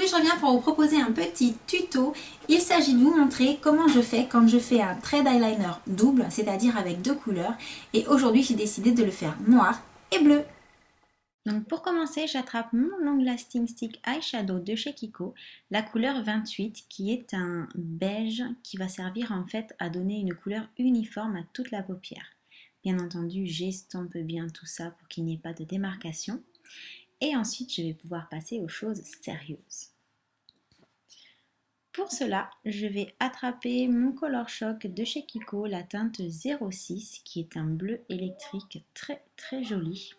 Aujourd'hui je reviens pour vous proposer un petit tuto. Il s'agit de vous montrer comment je fais quand je fais un trait d'eyeliner double, c'est-à-dire avec deux couleurs. Et aujourd'hui j'ai décidé de le faire noir et bleu. Donc pour commencer, j'attrape mon Long Lasting Stick Eyeshadow de chez Kiko, la couleur 28 qui est un beige qui va servir en fait à donner une couleur uniforme à toute la paupière. Bien entendu, j'estompe bien tout ça pour qu'il n'y ait pas de démarcation. Et ensuite, je vais pouvoir passer aux choses sérieuses. Pour cela, je vais attraper mon Color Shock de chez Kiko, la teinte 06, qui est un bleu électrique très joli.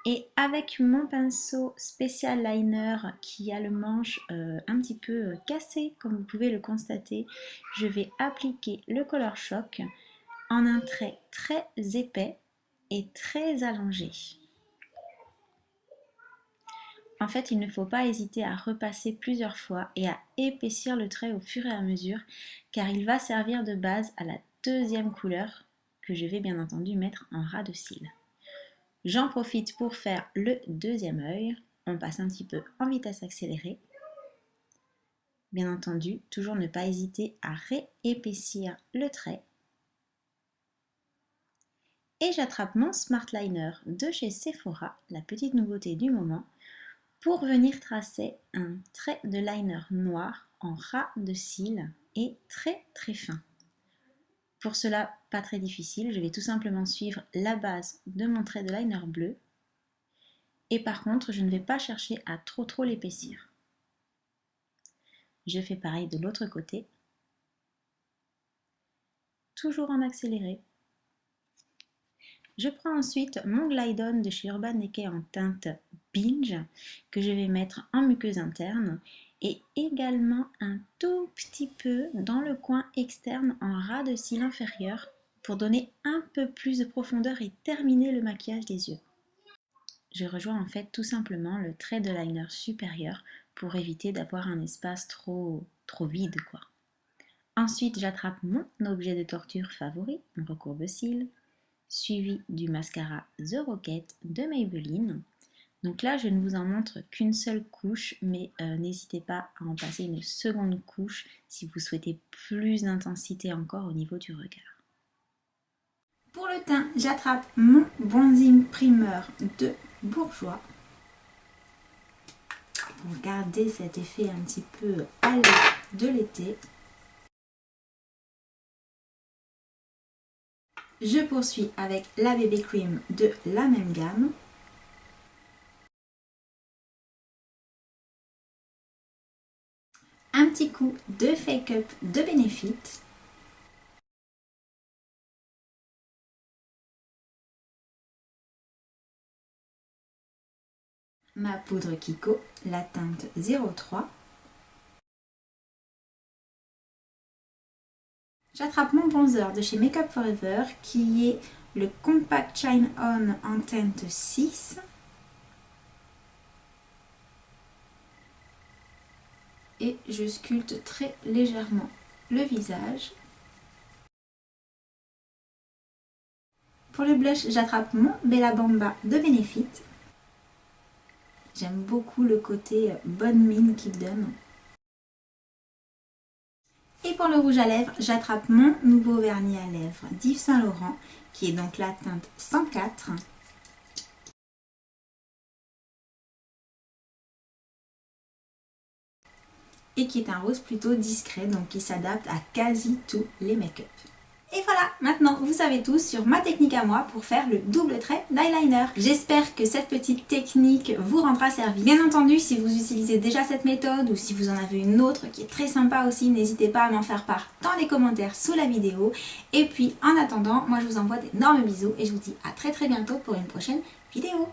Et avec mon pinceau Special Liner qui a le manche un petit peu cassé, comme vous pouvez le constater, je vais appliquer le Color Shock en un trait très épais et très allongé. En fait, il ne faut pas hésiter à repasser plusieurs fois et à épaissir le trait au fur et à mesure car il va servir de base à la deuxième couleur que je vais bien entendu mettre en ras de cils. J'en profite pour faire le deuxième œil. On passe un petit peu en vitesse accélérée. Bien entendu, toujours ne pas hésiter à réépaissir le trait. Et j'attrape mon Smart Liner de chez Sephora, la petite nouveauté du moment, pour venir tracer un trait de liner noir en ras de cils et très fin. Pour cela, pas très difficile, je vais tout simplement suivre la base de mon trait de liner bleu et par contre, je ne vais pas chercher à trop l'épaissir. Je fais pareil de l'autre côté, toujours en accéléré. Je prends ensuite mon Glide On de chez Urban Decay en teinte Binge que je vais mettre en muqueuse interne et également un tout petit peu dans le coin externe en ras de cils inférieur pour donner un peu plus de profondeur et terminer le maquillage des yeux. Je rejoins en fait tout simplement le trait de liner supérieur pour éviter d'avoir un espace trop vide quoi. Ensuite j'attrape mon objet de torture favori, mon recourbe-cils, suivi du mascara The Rocket de Maybelline. Donc là, je ne vous en montre qu'une seule couche, mais n'hésitez pas à en passer une seconde couche si vous souhaitez plus d'intensité encore au niveau du regard. Pour le teint, j'attrape mon Bronzing Primer de Bourjois pour garder cet effet un petit peu hâlé de l'été. Je poursuis avec la BB Cream de la même gamme. Un petit coup de Fake Up de Benefit. Ma poudre Kiko, la teinte 03. J'attrape mon bronzer de chez Make Up For Ever qui est le Compact Shine On en teinte 6. Et je sculpte très légèrement le visage. Pour le blush, j'attrape mon Bella Bamba de Benefit. J'aime beaucoup le côté bonne mine qu'il donne. Et pour le rouge à lèvres, j'attrape mon nouveau vernis à lèvres d'Yves Saint Laurent, qui est donc la teinte 104. Et qui est un rose plutôt discret, donc qui s'adapte à quasi tous les make-up. Et voilà, maintenant vous savez tout sur ma technique à moi pour faire le double trait d'eyeliner. J'espère que cette petite technique vous rendra service. Bien entendu, si vous utilisez déjà cette méthode ou si vous en avez une autre qui est très sympa aussi, n'hésitez pas à m'en faire part dans les commentaires sous la vidéo. Et puis en attendant, moi je vous envoie d'énormes bisous et je vous dis à très bientôt pour une prochaine vidéo.